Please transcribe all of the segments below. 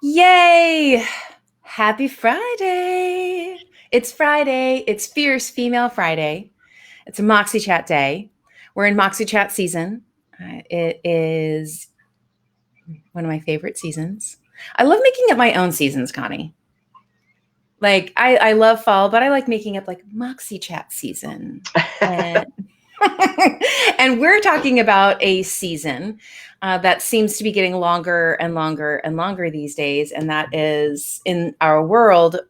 Yay! Happy Friday! It's Friday. It's Fierce Female Friday. It's a Moxie Chat day. We're in Moxie Chat season. It is one of my favorite seasons. I love making up my own seasons, Connie. Like, I love fall, but I like making up like Moxie Chat season. And, and we're talking about a season that seems to be getting longer and longer and longer these days. And that is in our world,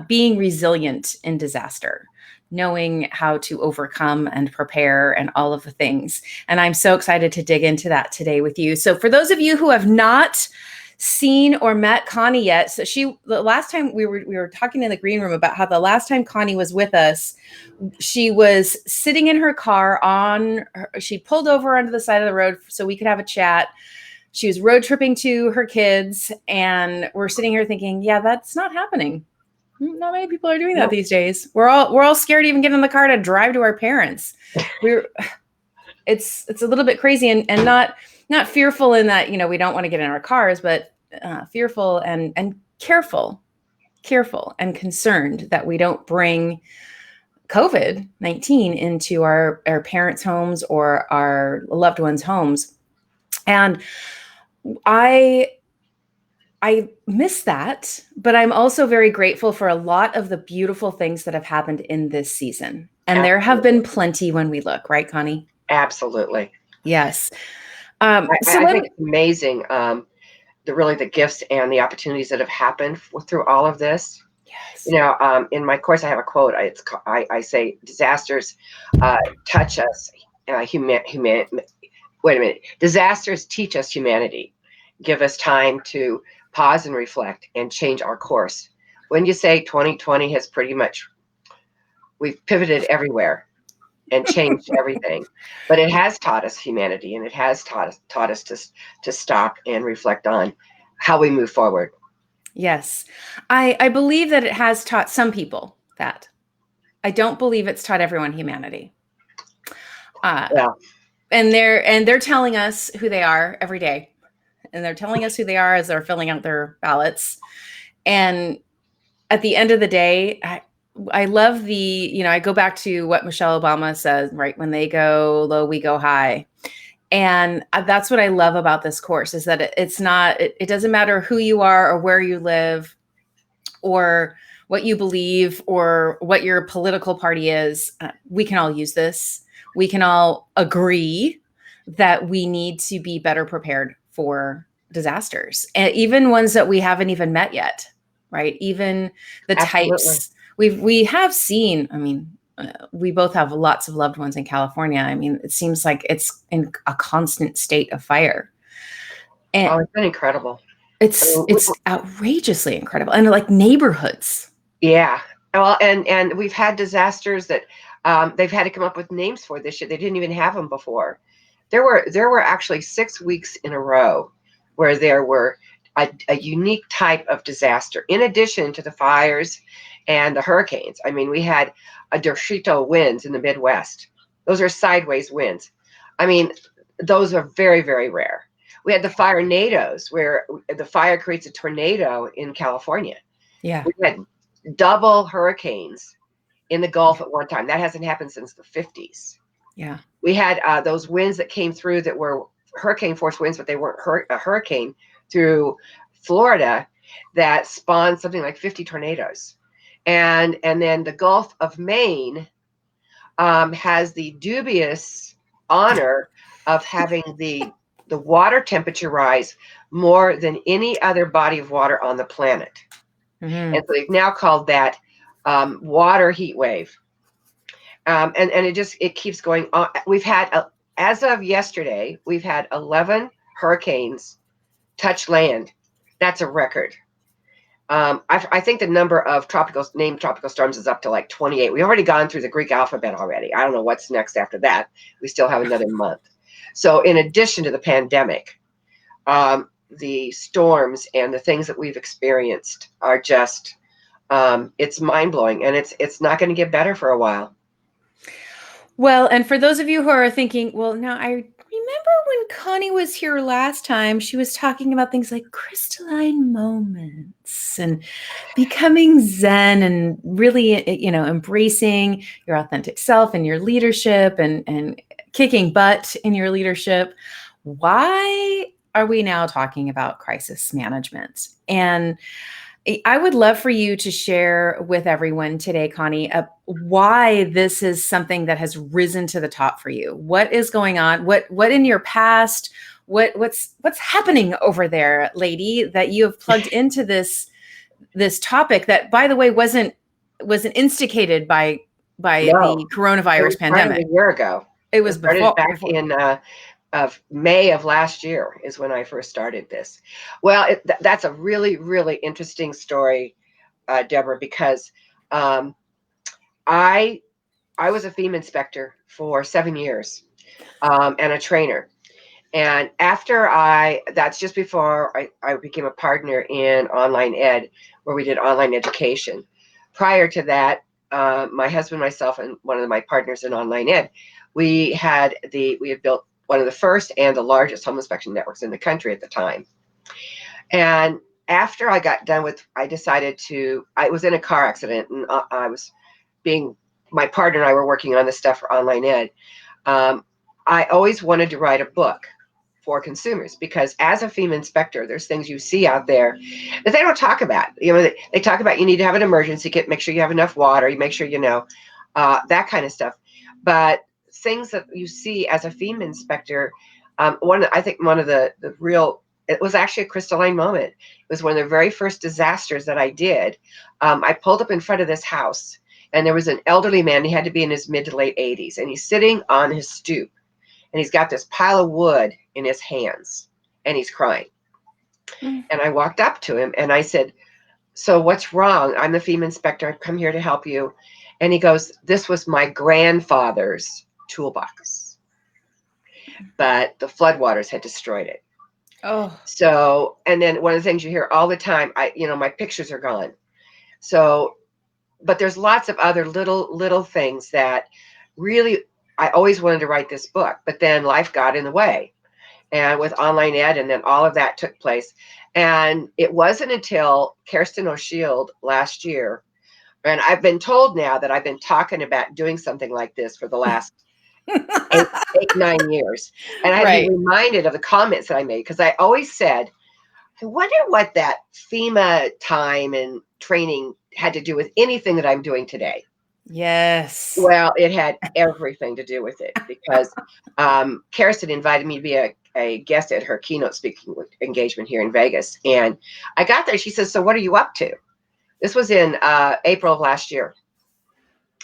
being resilient in disaster, knowing how to overcome and prepare and all of the things. And I'm so excited to dig into that today with you. So for those of you who have not seen or met Connie yet, so the last time we were talking in the green room about how the last time Connie was with us, she was sitting in her car she pulled over onto the side of the road so we could have a chat. She was road tripping to her kids, and we're sitting here thinking, yeah, that's not happening. Not many people are doing that these days. We're all scared to even get in the car to drive to our parents. It's a little bit crazy and not fearful in that, we don't want to get in our cars, but fearful and careful and concerned that we don't bring COVID-19 into our parents' homes or our loved ones' homes. And I miss that, but I'm also very grateful for a lot of the beautiful things that have happened in this season. And There have been plenty when we look, right, Connie? Absolutely. Yes. I think it's amazing, the gifts and the opportunities that have happened through all of this. Yes. In my course, I have a quote. I say, disasters touch us. Wait a minute. Disasters teach us humanity, give us time to pause and reflect and change our course. When you say 2020 has we've pivoted everywhere and changed everything, but it has taught us humanity, and it has taught us to stop and reflect on how we move forward. Yes. I believe that it has taught some people that. I don't believe it's taught everyone humanity. Yeah. And they're telling us who they are every day. And they're telling us who they are as they're filling out their ballots. And at the end of the day, I love I go back to what Michelle Obama says, right? When they go low, we go high. And that's what I love about this course, is that it doesn't matter who you are or where you live or what you believe or what your political party is. We can all use this. We can all agree that we need to be better prepared for disasters, and even ones that we haven't even met yet, right? Even the Absolutely. types we have seen. I mean, we both have lots of loved ones in California. I mean, it seems like it's in a constant state of fire. And it's been incredible. It's outrageously incredible. And like neighborhoods. Yeah. Well, and we've had disasters that they've had to come up with names for this year. They didn't even have them before. There were actually 6 weeks in a row where there were a unique type of disaster, in addition to the fires and the hurricanes. I mean, we had a Dorshito winds in the Midwest. Those are sideways winds. I mean, those are very, very rare. We had the fire-nados, where the fire creates a tornado in California. Yeah. We had double hurricanes in the Gulf at one time. That hasn't happened since the 50s. Yeah. We had those winds that came through that were hurricane force winds, but they weren't a hurricane, through Florida, that spawned something like 50 tornadoes. And then the Gulf of Maine has the dubious honor of having the water temperature rise more than any other body of water on the planet. Mm-hmm. And so they've now called that water heat wave. And it keeps going on. We've had, as of yesterday, we've had 11 hurricanes touch land. That's a record. I think the number of named tropical storms is up to like 28. We've already gone through the Greek alphabet already. I don't know what's next after that. We still have another month. So in addition to the pandemic, the storms and the things that we've experienced are just, it's mind-blowing, and it's not going to get better for a while. Well, and for those of you who are thinking, well, no, remember when Connie was here last time, she was talking about things like crystalline moments and becoming Zen and really, embracing your authentic self and your leadership and kicking butt in your leadership. Why are we now talking about crisis management? And I would love for you to share with everyone today, Connie, why this is something that has risen to the top for you. What is going on? What in your past? What's happening over there, lady, that you have plugged into this topic that, by the way, wasn't instigated by No, the it coronavirus was started pandemic. a year ago. It It was started before. back in of May of last year is when I first started this. Well, that's a really, really interesting story, Deborah, because um, I I was a FEMA inspector for 7 years and a trainer. And that's just before I became a partner in online ed, where we did online education. Prior to that, my husband, myself, and one of my partners in online ed, we had built one of the first and the largest home inspection networks in the country at the time. And after I got done I was in a car accident, and my partner and I were working on this stuff for online ed. I always wanted to write a book for consumers, because as a FEMA inspector, there's things you see out there that they don't talk about. They talk about you need to have an emergency kit, make sure you have enough water, you make sure that kind of stuff. But things that you see as a FEMA inspector, I think one of the real, it was actually a crystalline moment. It was one of the very first disasters that I did. I pulled up in front of this house, and there was an elderly man. He had to be in his mid to late 80s, and he's sitting on his stoop, and he's got this pile of wood in his hands, and he's crying. Mm. And I walked up to him and I said, "So what's wrong? I'm the FEMA inspector. I've come here to help you." And he goes, "This was my grandfather's toolbox, but the floodwaters had destroyed it." Oh, So, and then one of the things you hear all the time, my pictures are gone. So, but there's lots of other little things that really, I always wanted to write this book, but then life got in the way. And with online ed, and then all of that took place. And it wasn't until Kirsten O'Shield last year, and I've been told now that I've been talking about doing something like this for the last eight, 9 years. And I had to be right. reminded of the comments that I made, because I always said, I wonder what that FEMA time and training had to do with anything that I'm doing today. Yes. Well, it had everything to do with it, because Kirsten invited me to be a guest at her keynote speaking engagement here in Vegas. And I got there. She says, "So what are you up to?" This was in April of last year.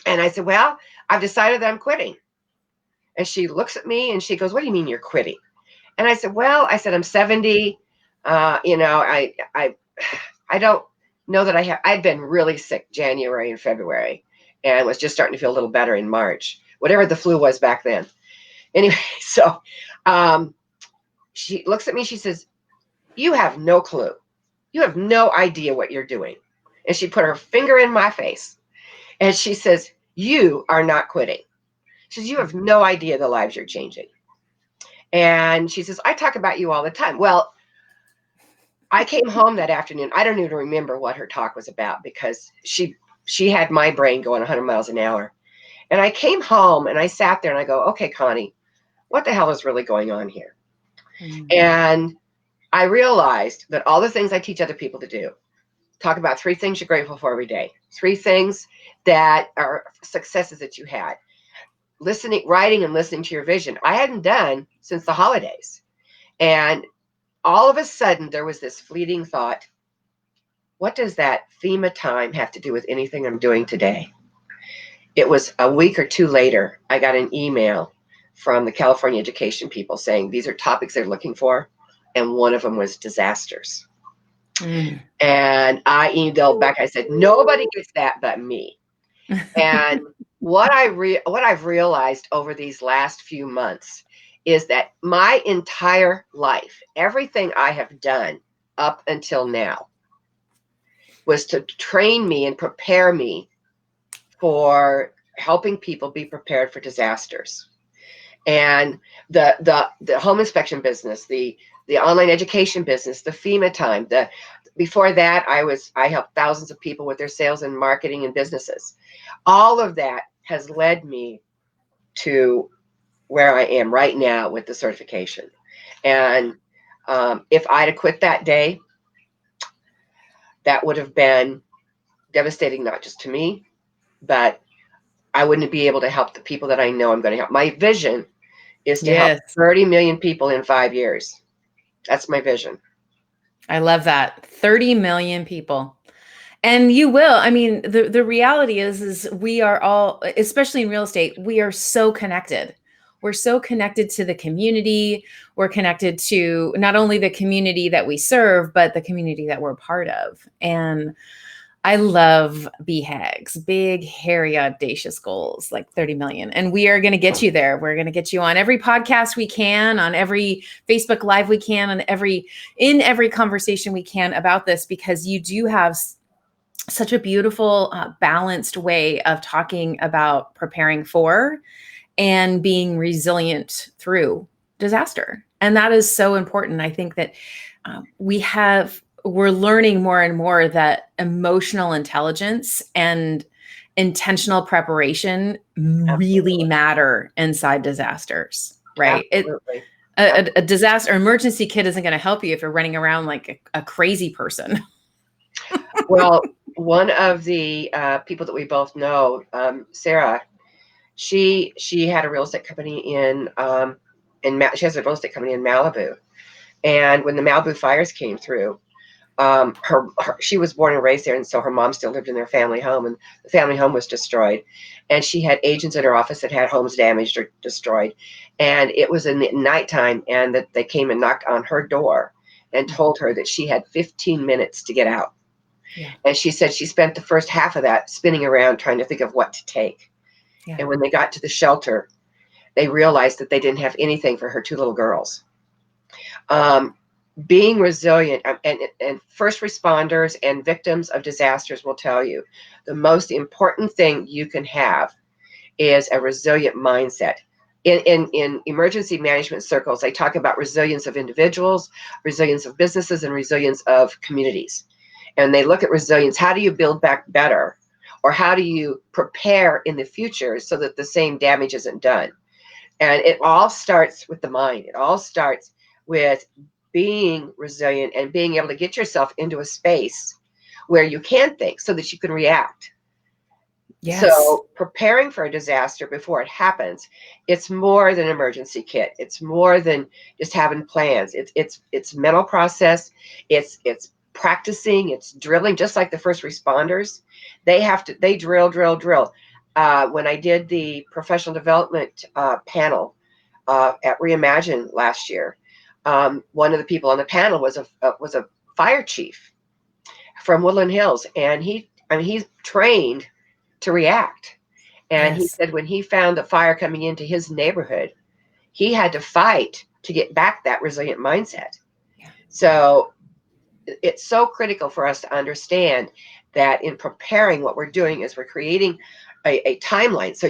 And I said, "Well, I've decided that I'm quitting." And she looks at me and she goes, "What do you mean you're quitting?" And I said, "Well," I said, "I'm 70. I don't know that I'd been really sick January and February, and was just starting to feel a little better in March, whatever the flu was back then." Anyway, so she looks at me, she says, "You have no clue. You have no idea what you're doing." And she put her finger in my face and she says, "You are not quitting." She says, "You have no idea the lives you're changing." And she says, "I talk about you all the time." Well, I came home that afternoon. I don't even remember what her talk was about, because she had my brain going 100 miles an hour. And I came home and I sat there and I go, "Okay, Connie, what the hell is really going on here?" Mm. And I realized that all the things I teach other people to do, talk about 3 things you're grateful for every day, 3 things that are successes that you had, writing and listening to your vision, I hadn't done since the holidays. And all of a sudden there was this fleeting thought, what does that FEMA time have to do with anything I'm doing today? It was a week or 2 later, I got an email from the California education people saying these are topics they're looking for. And one of them was disasters. Mm. And I emailed back, I said, "Nobody gets that but me." And what I've realized over these last few months is that my entire life, everything I have done up until now, was to train me and prepare me for helping people be prepared for disasters. and the home inspection business, the online education business, the FEMA time. Before that, I helped thousands of people with their sales and marketing and businesses. All of that has led me to where I am right now with the certification. And if I'd have quit that day, that would have been devastating, not just to me, but I wouldn't be able to help the people that I know I'm going to help. My vision is to help 30 million people in 5 years. That's my vision. I love that. 30 million people. And you will. I mean, the reality is we are all, especially in real estate, we are so connected. We're so connected to the community. We're connected to not only the community that we serve, but the community that we're a part of. And I love BHAGs, big, hairy, audacious goals, like 30 million. And we are going to get you there. We're going to get you on every podcast we can, on every Facebook Live we can, in every conversation we can about this, because you do have such a beautiful, balanced way of talking about preparing for and being resilient through disaster. And that is so important. I think that we're learning more and more that emotional intelligence and intentional preparation really matter inside disasters, right? Absolutely. A disaster emergency kit isn't going to help you if you're running around like a crazy person. Well, one of the people that we both know, Sarah, she had a real estate company she has a real estate company in Malibu. And when the Malibu fires came through, she was born and raised there, and so her mom still lived in their family home, and the family home was destroyed. And she had agents in her office that had homes damaged or destroyed. And it was in the nighttime, and that they came and knocked on her door and told her that she had 15 minutes to get out. Yeah. And she said she spent the first half of that spinning around trying to think of what to take. Yeah. And when they got to the shelter, they realized that they didn't have anything for her 2 little girls. Being resilient, and first responders and victims of disasters will tell you the most important thing you can have is a resilient mindset. In emergency management circles, they talk about resilience of individuals, resilience of businesses, and resilience of communities. And they look at resilience. How do you build back better? Or how do you prepare in the future so that the same damage isn't done? And it all starts with the mind. It all starts with being resilient and being able to get yourself into a space where you can think so that you can react. Yes. So preparing for a disaster before it happens, it's more than an emergency kit. It's more than just having plans. It's mental process. It's practicing. It's drilling. Just like the first responders, they drill. When I did the professional development panel at Reimagine last year, one of the people on the panel was a fire chief from Woodland Hills, and he's trained to react. And he said when he found the fire coming into his neighborhood, he had to fight to get back that resilient mindset. Yeah. So it's so critical for us to understand that in preparing, what we're doing is we're creating a timeline. So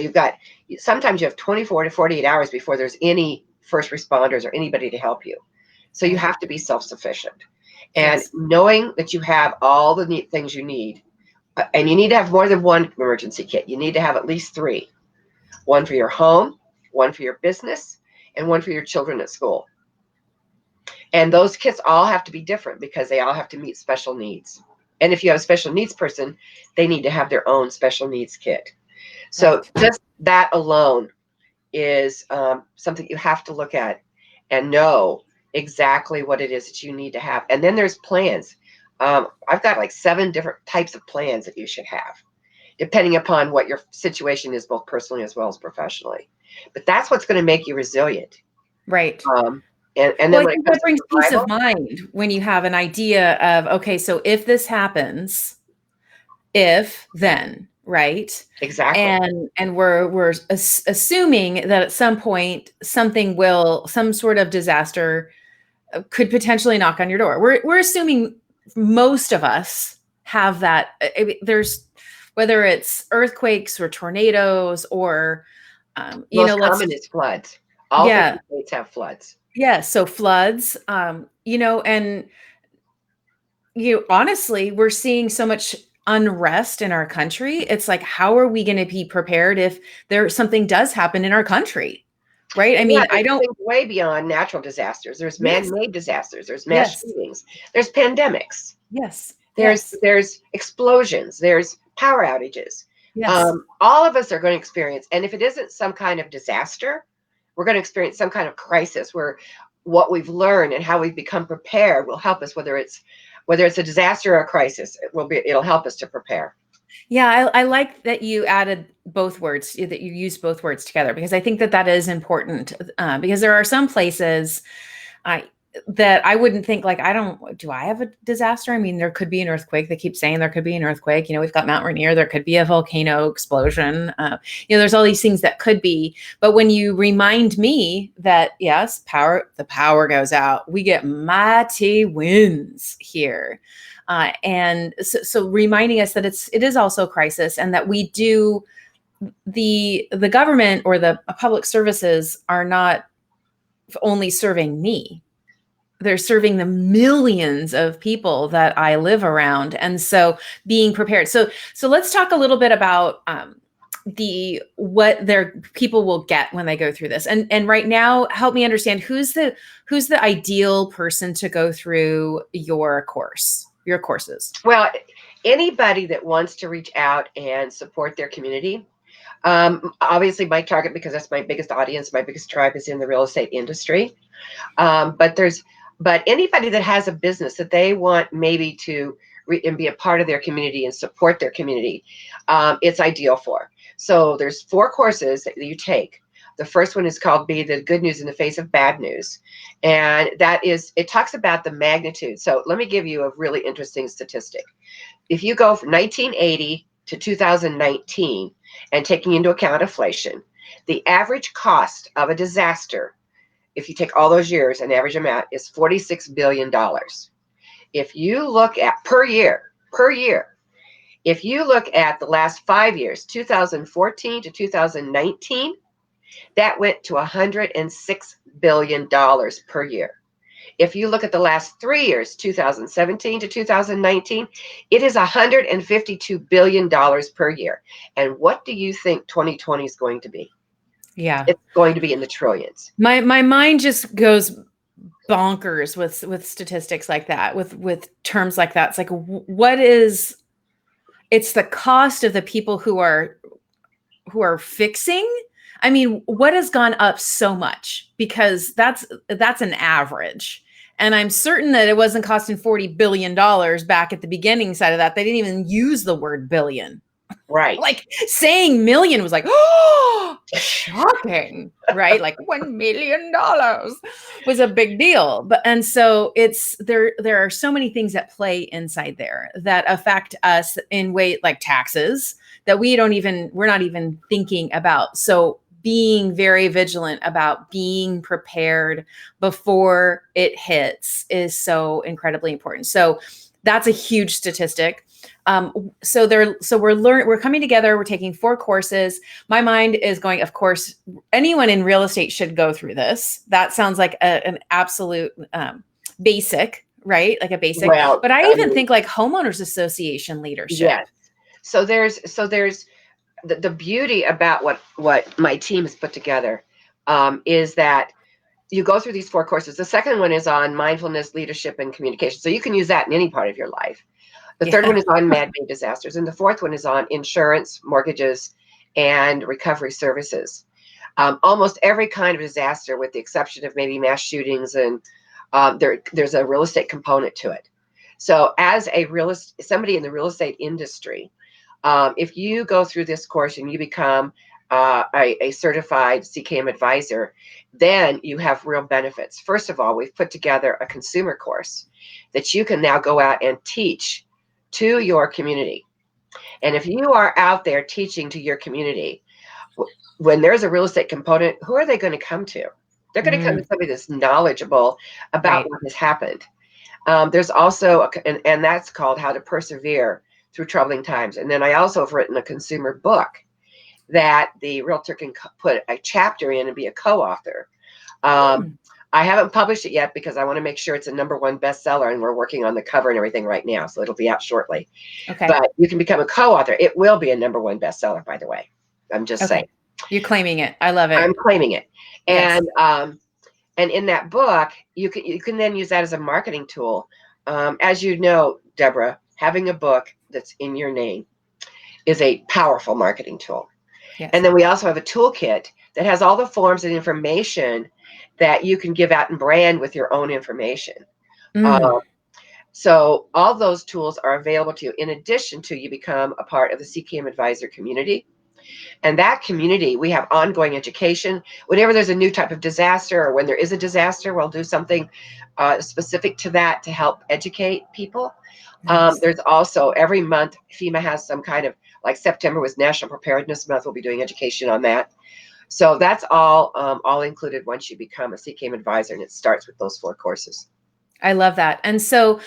sometimes you have 24 to 48 hours before there's any first responders or anybody to help you. So you have to be self-sufficient. And knowing that you have all the things you need, and you need to have more than one emergency kit. You need to have at least 3. One for your home, one for your business, and one for your children at school. And those kits all have to be different because they all have to meet special needs. And if you have a special needs person, they need to have their own special needs kit. So just that alone is something you have to look at and know exactly what it is that you need to have. And then there's plans. I've got like 7 different types of plans that you should have, depending upon what your situation is, both personally as well as professionally. But that's what's going to make you resilient. Right. And then I think that brings peace of mind when you have an idea of, okay, so if this happens, then, right? Exactly. And we're assuming that at some point some sort of disaster could potentially knock on your door. We're assuming most of us have that. There's, whether it's earthquakes or tornadoes or most common is floods. All 50 Yeah. states have floods. Yeah. So floods, and honestly, we're seeing so much unrest in our country. It's like, how are we going to be prepared if something does happen in our country? Right. I Yeah, mean, I there's don't. things way beyond natural disasters. There's Yes. man-made disasters. There's mass Yes. shootings. There's pandemics. Yes. There's Yes. there's explosions. There's power outages. Yes. All of us are going to experience, and if it isn't some kind of disaster, we're going to experience some kind of crisis where what we've learned and how we've become prepared will help us. Whether it's a disaster or a crisis, it'll help us to prepare. Yeah, I like that you added both words, that you use both words together, because I think that that is important. Because there are some places I that I wouldn't think, like, do I have a disaster? I mean, there could be an earthquake. They keep saying there could be an earthquake. We've got Mount Rainier. There could be a volcano explosion. There's all these things that could be. But when you remind me that, yes, the power goes out, we get mighty winds here. And so reminding us that it is also a crisis, and that we do, the government or the public services are not only serving me. They're serving the millions of people that I live around. And so being prepared. So let's talk a little bit about what their people will get when they go through this. And right now, help me understand who's the ideal person to go through your courses. Well, anybody that wants to reach out and support their community. Obviously, my target, because that's my biggest audience, my biggest tribe, is in the real estate industry. But anybody that has a business that they want maybe to and be a part of their community and support their community, it's ideal for. So there's 4 courses that you take. The first one is called Be the Good News in the Face of Bad News. And it talks about the magnitude. So let me give you a really interesting statistic. If you go from 1980 to 2019, and taking into account inflation, the average cost of a disaster, if you take all those years, an average amount is $46 billion. If you look at per year, if you look at the last 5 years, 2014 to 2019, that went to $106 billion per year. If you look at the last 3 years, 2017 to 2019, it is $152 billion per year. And what do you think 2020 is going to be? Yeah. It's going to be in the trillions. My mind just goes bonkers with statistics like that, with terms like that. It's like, it's the cost of the people who are fixing. I mean, what has gone up so much? Because that's an average. And I'm certain that it wasn't costing $40 billion back at the beginning side of that. They didn't even use the word billion. Right. Like saying million was like, oh, shocking, right? Like $1 million was a big deal. And so there are so many things that play inside there that affect us in ways like taxes that we're not even thinking about. So being very vigilant about being prepared before it hits is so incredibly important. So that's a huge statistic. So we're coming together. We're taking 4 courses. My mind is going, of course, anyone in real estate should go through this. That sounds like an absolute basic, right? Like a basic. Well, but I even think like homeowners association leadership. Yes. So there's the beauty about what my team has put together is that you go through these 4 courses. The second one is on mindfulness, leadership, and communication. So you can use that in any part of your life. The third one is on man-made disasters. And the fourth one is on insurance, mortgages, and recovery services. Almost every kind of disaster, with the exception of maybe mass shootings, and there's a real estate component to it. So as somebody in the real estate industry, if you go through this course and you become a certified CKM advisor, then you have real benefits. First of all, we've put together a consumer course that you can now go out and teach to your community. And if you are out there teaching to your community, when there's a real estate component, who are they going to come to? They're going to come to somebody that's knowledgeable about what has happened. There's also, and that's called How to Persevere Through Troubling Times. And then I also have written a consumer book that the realtor can put a chapter in and be a co-author. Um, I haven't published it yet because I want to make sure it's a #1 bestseller, and we're working on the cover and everything right now, so it'll be out shortly. Okay. But you can become a co-author. It will be a #1 bestseller, by the way. I'm just saying. You're claiming it. I love it. I'm claiming it. Yes. And in that book, you can then use that as a marketing tool. As you know, Deborah, having a book that's in your name is a powerful marketing tool. Yes. And then we also have a toolkit that has all the forms and information that you can give out and brand with your own information. So all those tools are available to you in addition to you become a part of the CKM Advisor community. And that community, we have ongoing education. Whenever there's a new type of disaster or when there is a disaster, we'll do something specific to that to help educate people. Nice. There's also every month, FEMA has some kind of, like September was National Preparedness Month. We'll be doing education on that. So that's all included once you become a CKM Advisor, and it starts with those 4 courses. I love that. And so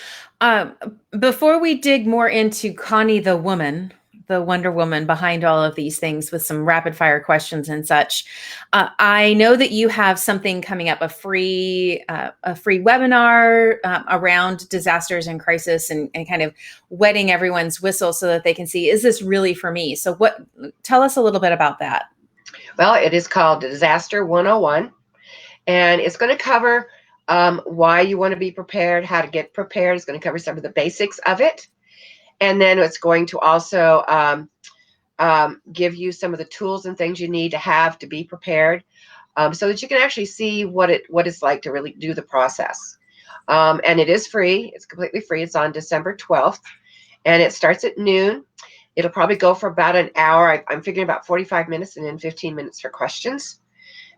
before we dig more into Coni the woman, the Wonder Woman behind all of these things with some rapid fire questions and such, I know that you have something coming up, a free webinar around disasters and crisis and kind of wetting everyone's whistle so that they can see, is this really for me? So tell us a little bit about that. Well, it is called Disaster 101, and it's going to cover why you want to be prepared, how to get prepared. It's going to cover some of the basics of it. And then it's going to also give you some of the tools and things you need to have to be prepared, so that you can actually see what it's like to really do the process. And it is free. It's completely free. It's on December 12th, and it starts at noon. It'll probably go for about an hour. I'm figuring about 45 minutes and then 15 minutes for questions.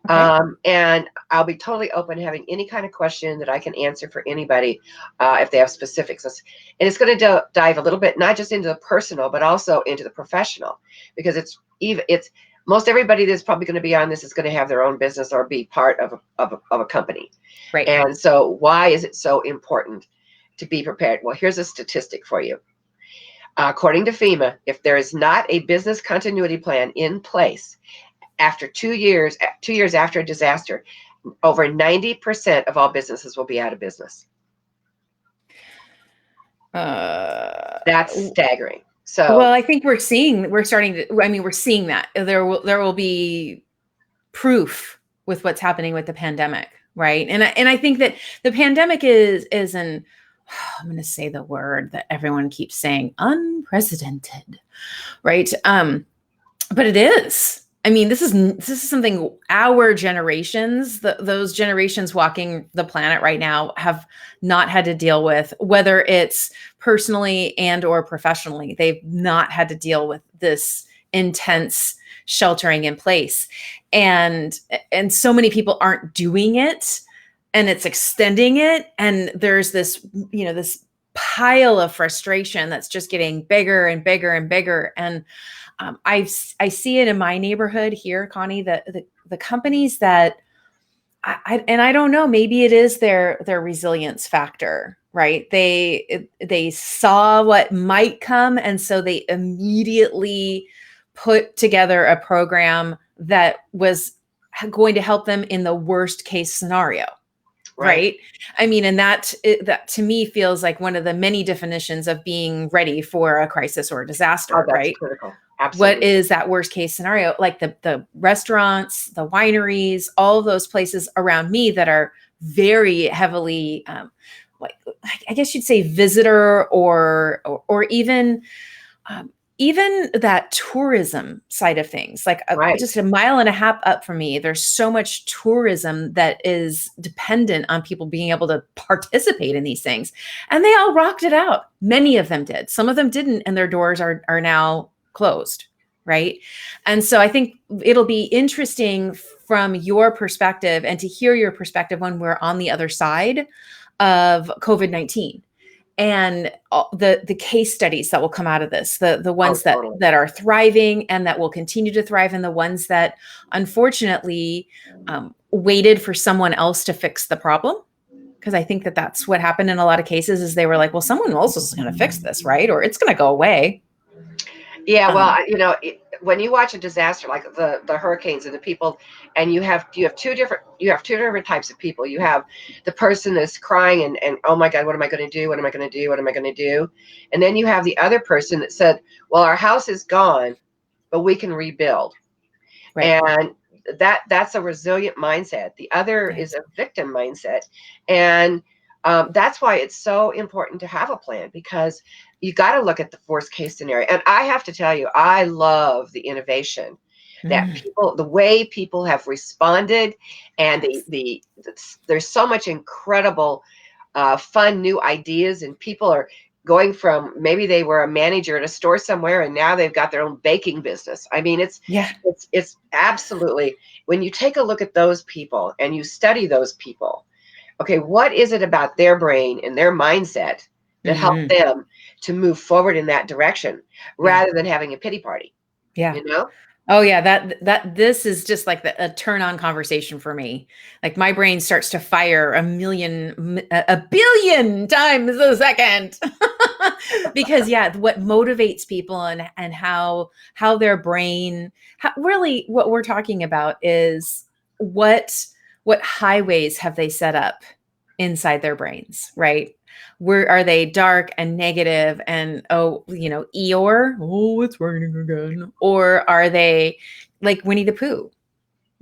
Okay. And I'll be totally open to having any kind of question that I can answer for anybody if they have specifics. And it's going to dive a little bit, not just into the personal, but also into the professional, because it's most everybody that's probably going to be on this is going to have their own business or be part of a company. Right. And so why is it so important to be prepared? Well, here's a statistic for you. According to FEMA, if there is not a business continuity plan in place after 2 years after a disaster, over 90% of all businesses will be out of business. That's staggering. So, well, I think we're seeing that there will be proof with what's happening with the pandemic, right? And I think that the pandemic is I'm going to say the word that everyone keeps saying, unprecedented, right? But it is. I mean, this is something our generations, those generations walking the planet right now, have not had to deal with, whether it's personally and or professionally. They've not had to deal with this intense sheltering in place, and so many people aren't doing it, and it's extending it, and there's this this pile of frustration that's just getting bigger and bigger and bigger. And I see it in my neighborhood here, Coni, the companies that I don't know, maybe it is their resilience factor, right? They saw what might come, and so they immediately put together a program that was going to help them in the worst case scenario. Right. I mean, and that to me feels like one of the many definitions of being ready for a crisis or a disaster. That's right. Critical. Absolutely. What is that worst case scenario? Like the restaurants, the wineries, all of those places around me that are very heavily, like I guess you'd say visitor or even that tourism side of things, like just a mile and a half up from me, there's so much tourism that is dependent on people being able to participate in these things. And they all rocked it out. Many of them did. Some of them didn't, and their doors are now closed. Right. And so I think it'll be interesting from your perspective and to hear your perspective when we're on the other side of COVID-19. And the case studies that will come out of this, the ones that are thriving and that will continue to thrive, and the ones that unfortunately waited for someone else to fix the problem. Because I think that's what happened in a lot of cases, is they were like, well, someone else is going to fix this, right? Or it's going to go away. Yeah, well, when you watch a disaster like the hurricanes and the people, and you have two different types of people. You have the person that's crying and oh my God, what am I going to do? What am I going to do? What am I going to do? And then you have the other person that said, well, our house is gone, but we can rebuild. Right. And that's a resilient mindset. The other is a victim mindset. And that's why it's so important to have a plan, because you got to look at the worst case scenario. And I have to tell you, I love the innovation that people, the way people have responded, and there's so much incredible, fun new ideas, and people are going from, maybe they were a manager at a store somewhere and now they've got their own baking business. I mean, it's absolutely, when you take a look at those people and you study those people, okay, what is it about their brain and their mindset that helped them to move forward in that direction rather than having a pity party? Yeah. You know? Oh yeah, this is just like a turn on conversation for me. Like my brain starts to fire a billion times a second. Because what motivates people and how their brain, really what we're talking about is what highways have they set up inside their brains, right? Where are they dark and negative and Eeyore, oh, it's raining again? Or are they like Winnie the Pooh,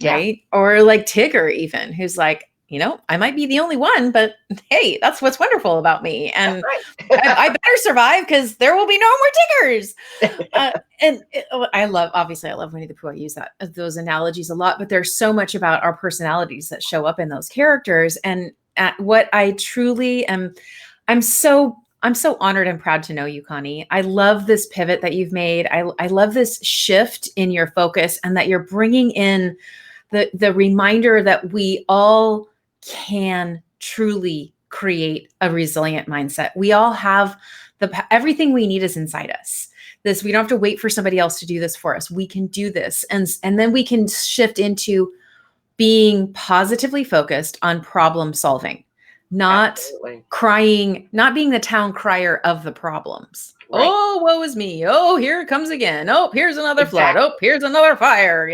right? Or like Tigger even, who's like, I might be the only one, but hey, that's what's wonderful about me. And I better survive because there will be no more Tiggers. I love Winnie the Pooh. I use those analogies a lot, but there's so much about our personalities that show up in those characters. And what I truly am, I'm so honored and proud to know you, Coni. I love this pivot that you've made. I love this shift in your focus, and that you're bringing in the reminder that we all can truly create a resilient mindset. We all have everything we need is inside us. We don't have to wait for somebody else to do this for us. We can do this. And then we can shift into being positively focused on problem solving, not crying, not being the town crier of the problems. Right. Oh, woe is me. Oh, here it comes again. Oh, here's another flood. Oh, here's another fire.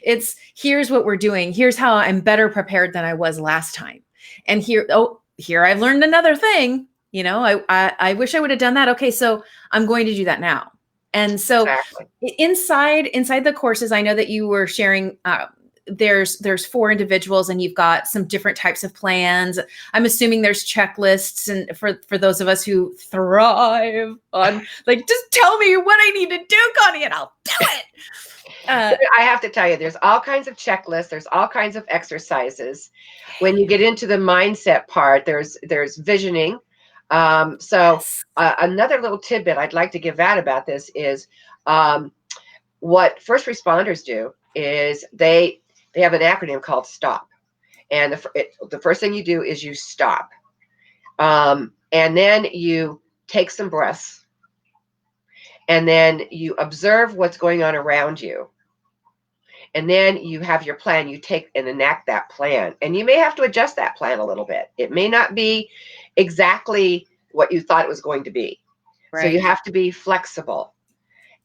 It's here's what we're doing. Here's how I'm better prepared than I was last time. And here I've learned another thing. I wish I would have done that. Okay, so I'm going to do that now. And so inside the courses, I know that you were sharing, there's 4 individuals and you've got some different types of plans. I'm assuming there's checklists, and for those of us who thrive on like, just tell me what I need to do, Coni, and I'll do it. I have to tell you, there's all kinds of checklists. There's all kinds of exercises. When you get into the mindset part, there's visioning. Another little tidbit I'd like to give out about this is what first responders do is they have an acronym called STOP. And the first thing you do is you stop. And then you take some breaths. And then you observe what's going on around you. And then you have your plan. You take and enact that plan. And you may have to adjust that plan a little bit. It may not be exactly what you thought it was going to be. Right. So you have to be flexible.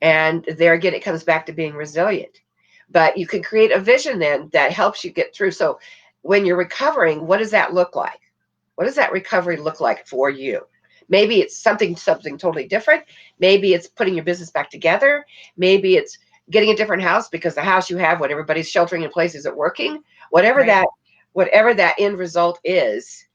And there again, it comes back to being resilient. But you can create a vision then that helps you get through. So when you're recovering, what does that look like? What does that recovery look like for you? Maybe it's something totally different. Maybe it's putting your business back together. Maybe it's getting a different house because the house you have, when everybody's sheltering in place, isn't working. Whatever that end result is,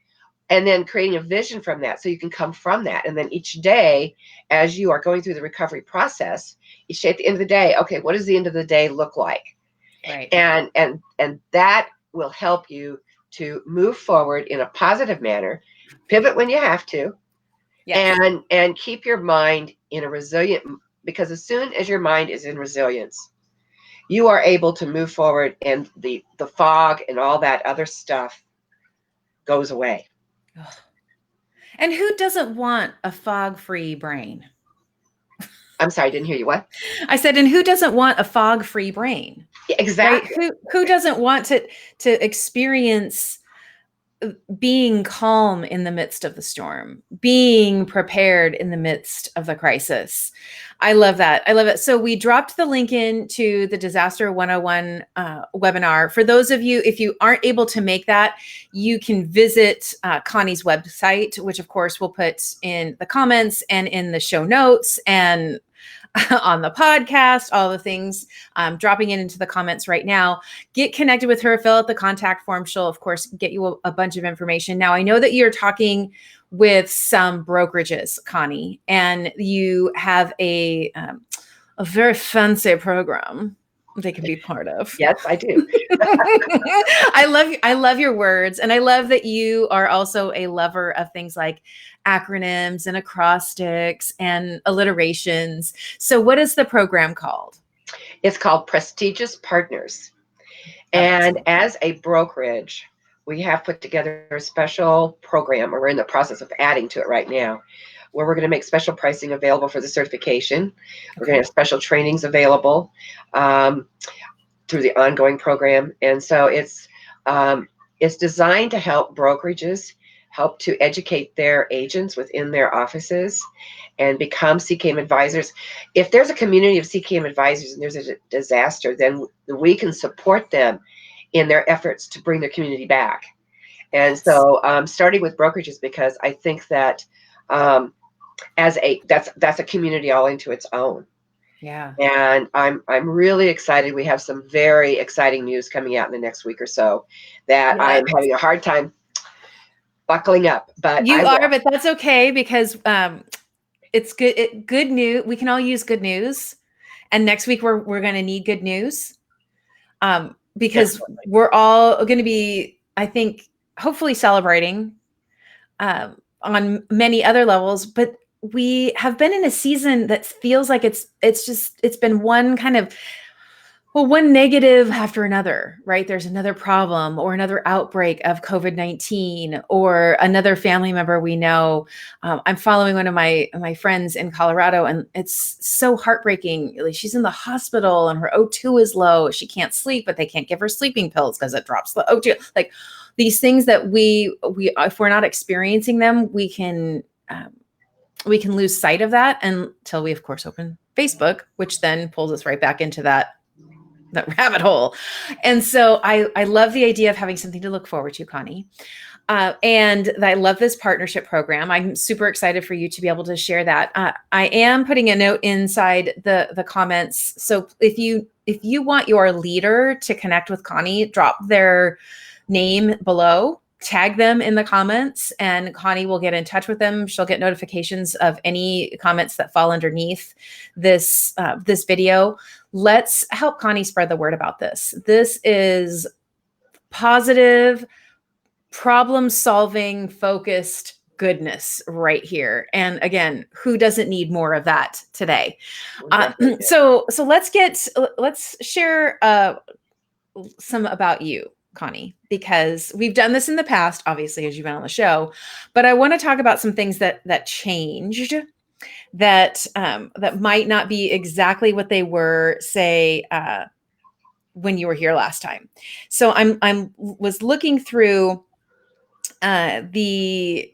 and then creating a vision from that so you can come from that. And then each day, as you are going through the recovery process, each day at the end of the day, okay, what does the end of the day look like? Right. And that will help you to move forward in a positive manner, pivot when you have to, and keep your mind in a resilient, because as soon as your mind is in resilience, you are able to move forward, and the fog and all that other stuff goes away. And who doesn't want a fog-free brain? I'm sorry, I didn't hear you. What? I said, and who doesn't want a fog-free brain? Exactly. Right? Who doesn't want to experience being calm in the midst of the storm, being prepared in the midst of the crisis. I love that. I love it. So we dropped the link into the Disaster 101 webinar. For those of you, if you aren't able to make that, you can visit Coni's website, which of course we'll put in the comments and in the show notes and on the podcast, all the things, dropping it into the comments right now. Get connected with her, fill out the contact form. She'll, of course, get you a bunch of information. Now, I know that you're talking with some brokerages, Coni, and you have a very fancy program they can be part of. Yes, I do. I love your words. And I love that you are also a lover of things like acronyms and acrostics and alliterations. So what is the program called? It's called Prestigious Partners. And as a brokerage, we have put together a special program, or we're in the process of adding to it right now, where we're going to make special pricing available for the certification. We're going to have special trainings available through the ongoing program. And so it's designed to help brokerages help to educate their agents within their offices and become CKM advisors. If there's a community of CKM advisors and there's a disaster, then we can support them in their efforts to bring their community back. And so starting with brokerages, because I think that that's a community all into its own. Yeah. And I'm really excited. We have some very exciting news coming out in the next week or so that I'm having a hard time buckling up. But but that's okay, because it's good. Good news. We can all use good news, and next week we're going to need good news, because we're all going to be, I think, hopefully celebrating on many other levels, but we have been in a season that feels like it's been one kind of, one negative after another, right? There's another problem or another outbreak of COVID-19 or another family member we know. I'm following one of my friends in Colorado, and it's so heartbreaking. Like, she's in the hospital and her O2 is low. She can't sleep, but they can't give her sleeping pills because it drops the O2. Like, these things that we if we're not experiencing them, we can lose sight of that until we, of course, open Facebook, which then pulls us right back into that rabbit hole. And so I love the idea of having something to look forward to, Coni. And I love this partnership program. I'm super excited for you to be able to share that. I am putting a note inside the comments. So if you want your leader to connect with Coni, drop their name below, tag them in the comments, and Coni will get in touch with them. She'll get notifications of any comments that fall underneath this video. Let's help Coni spread the word about this. This is positive, problem-solving, focused goodness right here. And again, who doesn't need more of that today? So let's share some about you, Coni, because we've done this in the past, obviously, as you've been on the show, but I want to talk about some things that changed, that might not be exactly what they were, say, when you were here last time. So I was looking through when you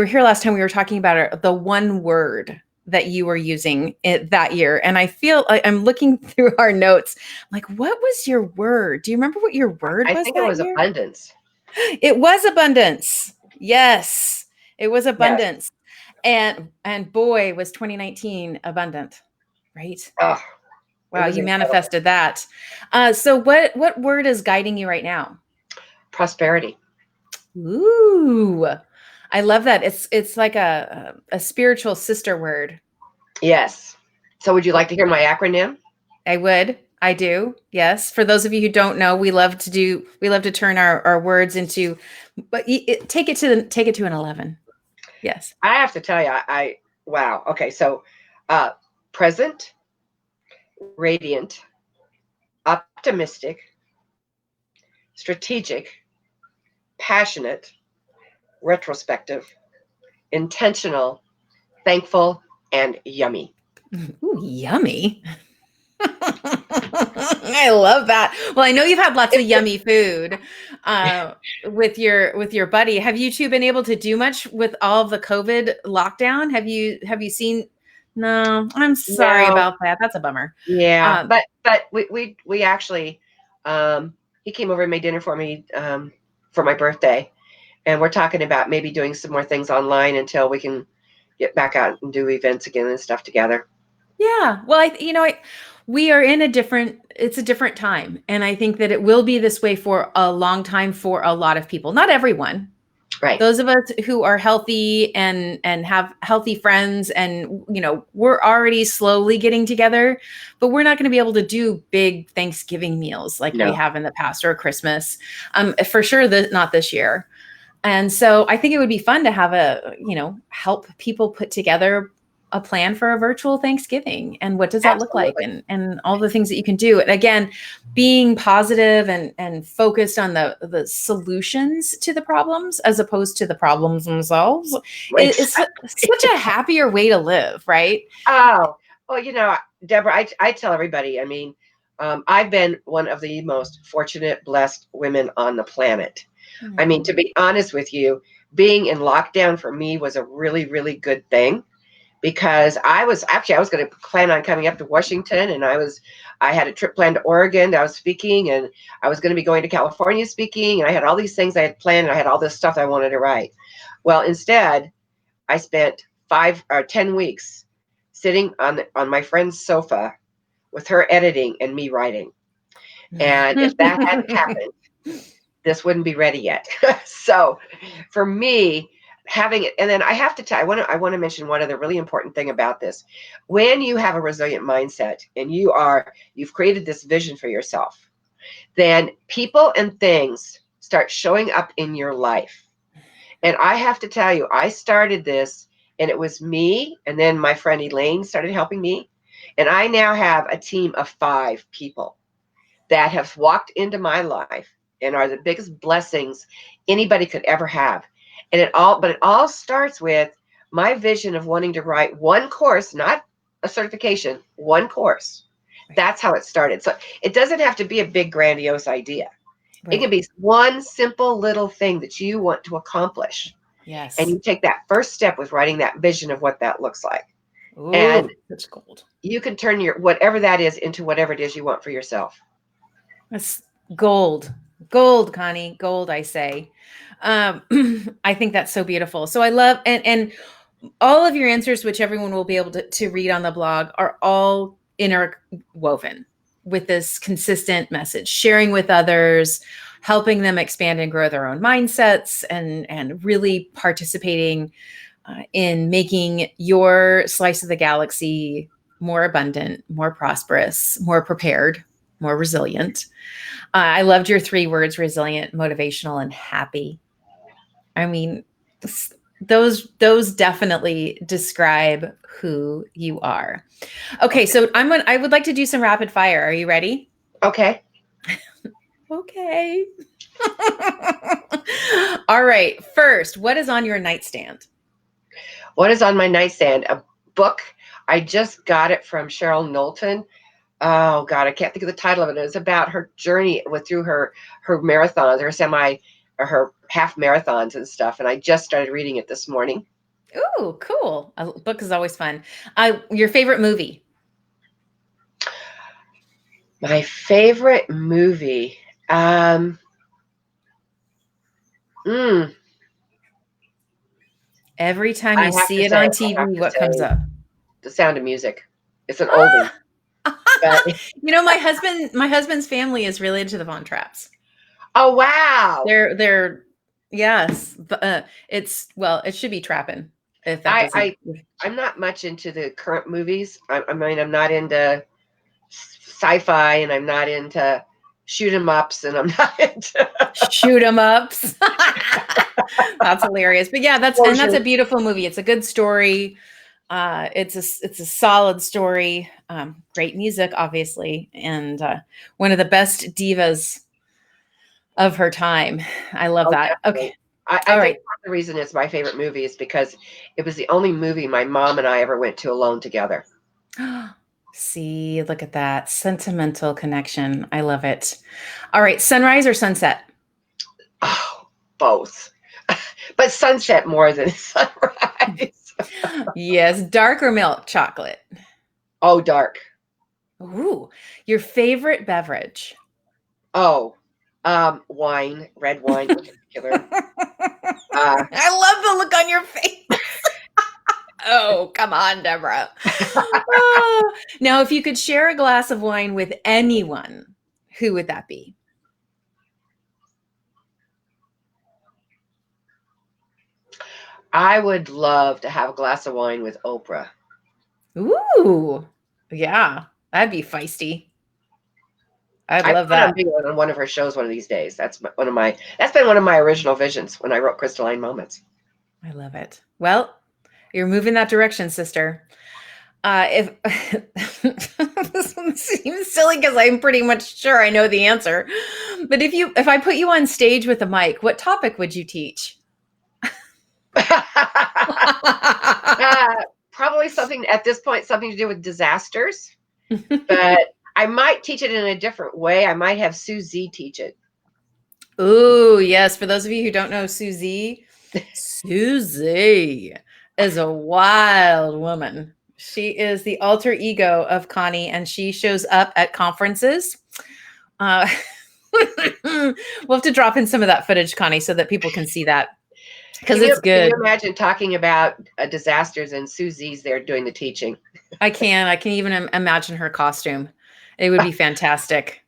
were here last time, we were talking about the one word that you were using that year. And I feel like I'm looking through our notes. I'm like, what was your word? Do you remember what your word was? I think it was year? abundance. It was abundance. Yes, it was abundance. Yes. And boy, was 2019 abundant, right? Oh, wow, you manifested that. So what word is guiding you right now? Prosperity. Ooh, I love that. It's like a spiritual sister word. Yes. So would you like to hear my acronym? I would. I do. Yes. For those of you who don't know, we love to turn our words into, but take it to an 11. Yes. I have to tell you, wow. Okay. So, present, radiant, optimistic, strategic, passionate, retrospective, intentional, thankful, and yummy. Ooh, yummy. I love that. Well, I know you've had lots of yummy food with your buddy. Have you two been able to do much with all of the COVID lockdown? Have you seen? No, I'm sorry No, about that. That's a bummer. yeah, Um, but we actually, he came over and made dinner for me for my birthday, and we're talking about maybe doing some more things online until we can get back out and do events again and stuff together. Yeah. Well, we are in it's a different time. And I think that it will be this way for a long time for a lot of people. Not everyone. Right. Those of us who are healthy and have healthy friends and, we're already slowly getting together, but we're not going to be able to do big Thanksgiving meals like we No. have in the past or Christmas. For sure that not this year. And so I think it would be fun to have help people put together a plan for a virtual Thanksgiving and what does that look like Absolutely. and all the things that you can do. And again, being positive and focused on the solutions to the problems as opposed to the problems themselves is such a happier way to live, right? Oh, well, Deborah, I tell everybody, I mean, I've been one of the most fortunate, blessed women on the planet. I mean, to be honest with you, being in lockdown for me was a really, really good thing because I was going to plan on coming up to Washington, and I had a trip planned to Oregon that I was speaking, and I was going to be going to California speaking, and I had all these things I had planned, and I had all this stuff I wanted to write. Well, instead, I spent 5 or 10 weeks sitting on my friend's sofa with her editing and me writing. And if that hadn't happened, this wouldn't be ready yet. So for me, having it, and then I have to tell, I want to mention one other really important thing about this. When you have a resilient mindset and you've created this vision for yourself, then people and things start showing up in your life. And I have to tell you, I started this and it was me, and then my friend Elaine started helping me. And I now have a team of 5 people that have walked into my life and are the biggest blessings anybody could ever have. And it all starts with my vision of wanting to write one course, not a certification, one course. That's how it started. So it doesn't have to be a big grandiose idea. It can be one simple little thing that you want to accomplish. Yes. And you take that first step with writing that vision of what that looks like. Ooh, and that's gold. You can turn your whatever that is into whatever it is you want for yourself. That's gold. Gold, Connie. Gold, I say. I think that's so beautiful. So I love and all of your answers, which everyone will be able to read on the blog, are all interwoven with this consistent message, sharing with others, helping them expand and grow their own mindsets, and really participating in making your slice of the galaxy more abundant, more prosperous, more prepared, more resilient. I loved your 3 words: resilient, motivational, and happy. I mean, those definitely describe who you are. Okay, so I would like to do some rapid fire. Are you ready? Okay. Okay. All right. First, what is on your nightstand? What is on my nightstand? A book. I just got it from Cheryl Knowlton. Oh God, I can't think of the title of it. It's about her journey through her marathons, her half marathons and stuff. And I just started reading it this morning. Ooh, cool. A book is always fun. Your favorite movie? My favorite movie. Every time I you have see to it say, on TV, what comes up? The Sound of Music. It's an oldie. But, My husband's family is related to the Von Trapps. oh wow! They're yes. It should be Trappin'. If that doesn't. I'm not much into the current movies. I mean, I'm not into sci-fi, and I'm not into shoot 'em ups, and I'm not into shoot 'em ups. That's hilarious. But yeah, that's a beautiful movie. It's a good story. It's a solid story. Great music, obviously, and one of the best divas of her time. I love that. Definitely. Okay. I All think right. part of the reason it's my favorite movie is because it was the only movie my mom and I ever went to alone together. See, look at that sentimental connection. I love it. All right, sunrise or sunset? Oh, both. But sunset more than sunrise. Yes, dark or milk chocolate? Oh, dark. Ooh, your favorite beverage? Oh, wine, red wine in particular. I love the look on your face. Oh, come on, Deborah. Oh. Now, if you could share a glass of wine with anyone, who would that be? I would love to have a glass of wine with Oprah. Ooh, yeah, that'd be feisty. I'd I love plan that. on being on one of her shows one of these days. That's been one of my original visions when I wrote Crystalline Moments. I love it. Well, you're moving that direction, sister. If this one seems silly because I'm pretty much sure I know the answer, but if I put you on stage with a mic, what topic would you teach? Probably something at this point, something to do with disasters, but I might teach it in a different way. I might have Susie teach it. Ooh, yes. For those of you who don't know Susie, Susie is a wild woman. She is the alter ego of Connie, and she shows up at conferences. Uh, we'll have to drop in some of that footage, Connie, so that people can see that because it's Can good. you imagine talking about disasters and Susie's there doing the teaching? I can. I can even imagine her costume. It would be fantastic.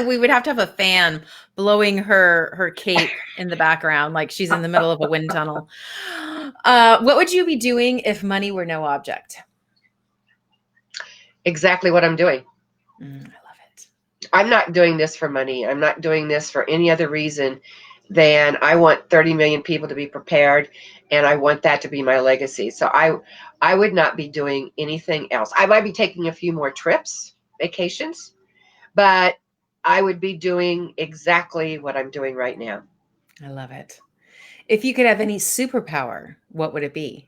We would have to have a fan blowing her cape in the background, like she's in the middle of a wind tunnel. What would you be doing if money were no object? Exactly what I'm doing. I love it. I'm not doing this for money. I'm not doing this for any other reason than I want 30 million people to be prepared, and I want that to be my legacy. So I would not be doing anything else. I might be taking a few more trips, vacations, but I would be doing exactly what I'm doing right now. I love it. If you could have any superpower, what would it be?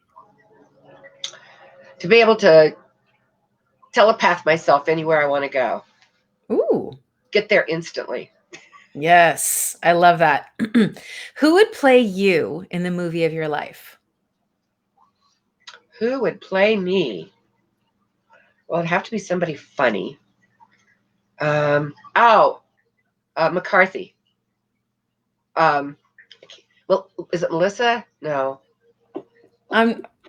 To be able to telepath myself anywhere I want to go, Ooh, get there instantly. yes. I love that. Who would play you in the movie of your life? Who would play me? Well, it'd have to be somebody funny. McCarthy. Um, well, is it Melissa? No.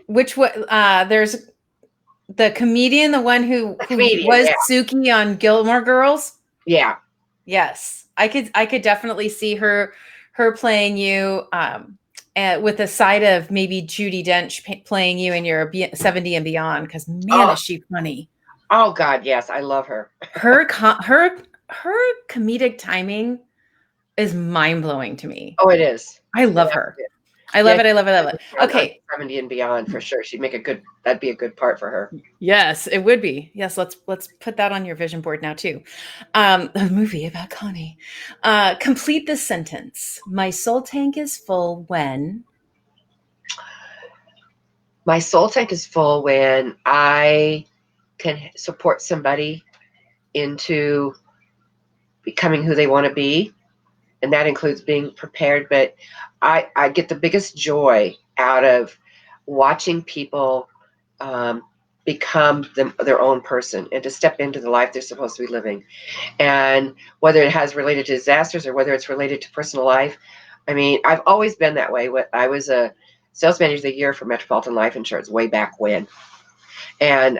Which one? There's the comedian, the one who Comedian, was yeah. Suki on Gilmore Girls. Yeah. Yes, I could definitely see her playing you, and with a side of maybe Judi Dench playing you in your 70 and beyond. Because man, Oh, is she funny. oh God, yes, I love her. Her comedic timing is mind blowing to me. Oh, it is. I love her. I love Yeah, it. I love it. I love it. on Okay. 70 and beyond for sure. That'd be a good part for her. Yes, it would be. Yes, let's put that on your vision board now too. A movie about Connie. Complete this sentence. My soul tank is full when. My soul tank is full when I can support somebody into becoming who they want to be, and that includes being prepared. But I get the biggest joy out of watching people become their own person and to step into the life they're supposed to be living. And whether it has related to disasters or whether it's related to personal life, I mean, I've always been that way. I was a sales manager of the year for Metropolitan Life Insurance way back when, and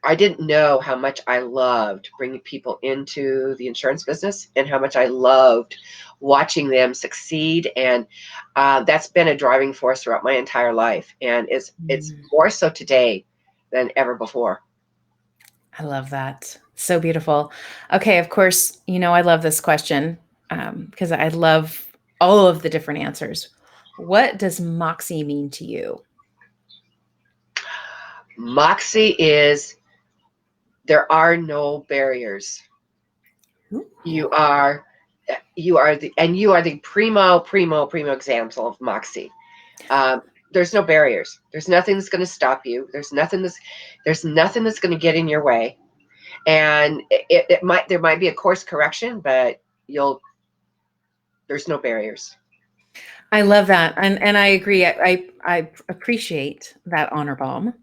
I didn't know how much I loved bringing people into the insurance business and how much I loved watching them succeed. And that's been a driving force throughout my entire life. And it's more so today than ever before. I love that. So beautiful. Okay, of course, I love this question because I love all of the different answers. What does Moxie mean to you? Moxie is there are no barriers. Ooh. You are the primo example of Moxie. there's no barriers. There's nothing that's going to stop you. There's nothing that's going to get in your way. And there might be a course correction, but there's no barriers. I love that. And I agree. I appreciate that honor bomb.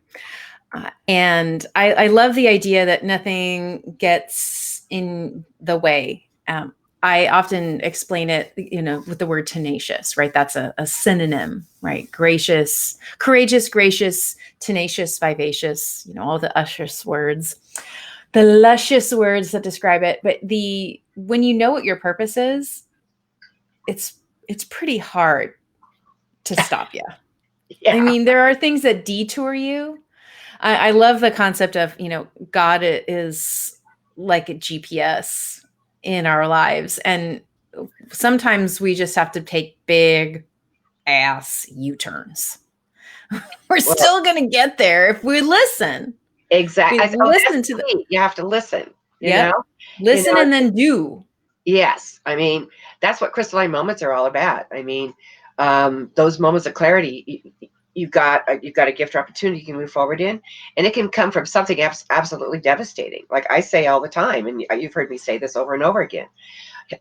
And I love the idea that nothing gets in the way. I often explain it, with the word tenacious, right? That's a synonym, right? Gracious, courageous, gracious, tenacious, vivacious, all the luscious words that describe it. But when you know what your purpose is, it's pretty hard to stop you. Yeah. I mean, there are things that detour you. I love the concept of, God is like a GPS in our lives. And sometimes we just have to take big ass U-turns. We're still going to get there if we listen. Exactly. Listen to you have to listen. Listen and then do. Yes. I mean, that's what crystalline moments are all about. I mean, those moments of clarity, you've got a gift or opportunity you can move forward in, and it can come from something absolutely devastating. Like I say all the time, and you've heard me say this over and over again.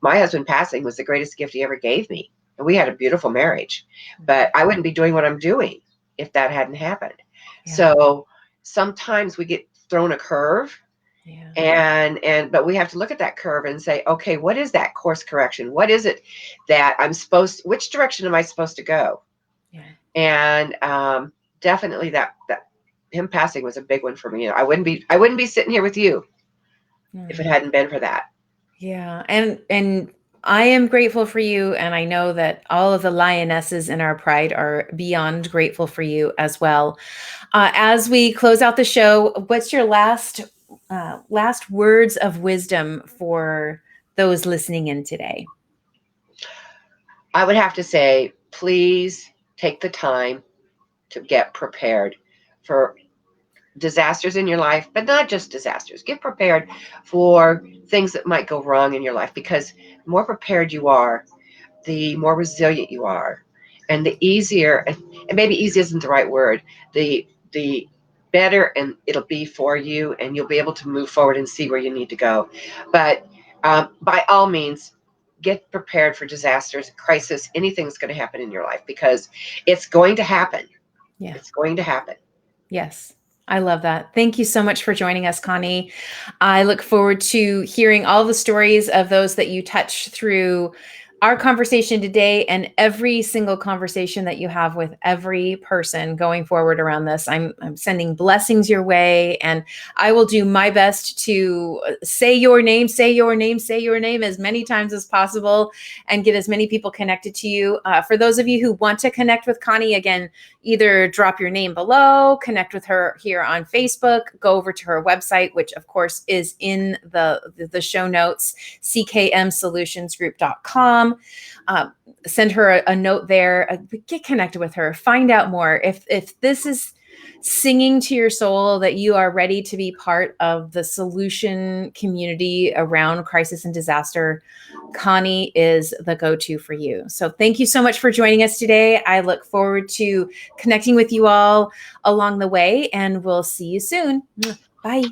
My husband passing was the greatest gift he ever gave me. And we had a beautiful marriage, but I wouldn't be doing what I'm doing if that hadn't happened. Yeah. So sometimes we get thrown a curve. Yeah. But we have to look at that curve and say, okay, what is that course correction? What is it that which direction am I supposed to go? Yeah. And definitely that him passing was a big one for me. I wouldn't be sitting here with you if it hadn't been for that. Yeah. And I am grateful for you. And I know that all of the lionesses in our pride are beyond grateful for you as well. As we close out the show, what's your last words of wisdom for those listening in today? I would have to say, please take the time to get prepared for disasters in your life, but not just disasters. Get prepared for things that might go wrong in your life, because the more prepared you are, the more resilient you are, and the easier, and maybe easy isn't the right word, the better and it'll be for you, and you'll be able to move forward and see where you need to go. But by all means, get prepared for disasters, crisis, anything that's going to happen in your life, because it's going to happen. Yeah. It's going to happen. Yes. I love that. Thank you so much for joining us, Coni. I look forward to hearing all the stories of those that you touch through our conversation today, and every single conversation that you have with every person going forward around this. I'm sending blessings your way, and I will do my best to say your name as many times as possible and get as many people connected to you. For those of you who want to connect with Coni, again, either drop your name below, connect with her here on Facebook, go over to her website, which of course is in the show notes, ckmsolutionsgroup.com. Send her a note there, get connected with her, find out more. If this is singing to your soul that you are ready to be part of the solution community around crisis and disaster, Coni is the go-to for you. So thank you so much for joining us today. I look forward to connecting with you all along the way, and we'll see you soon. Bye.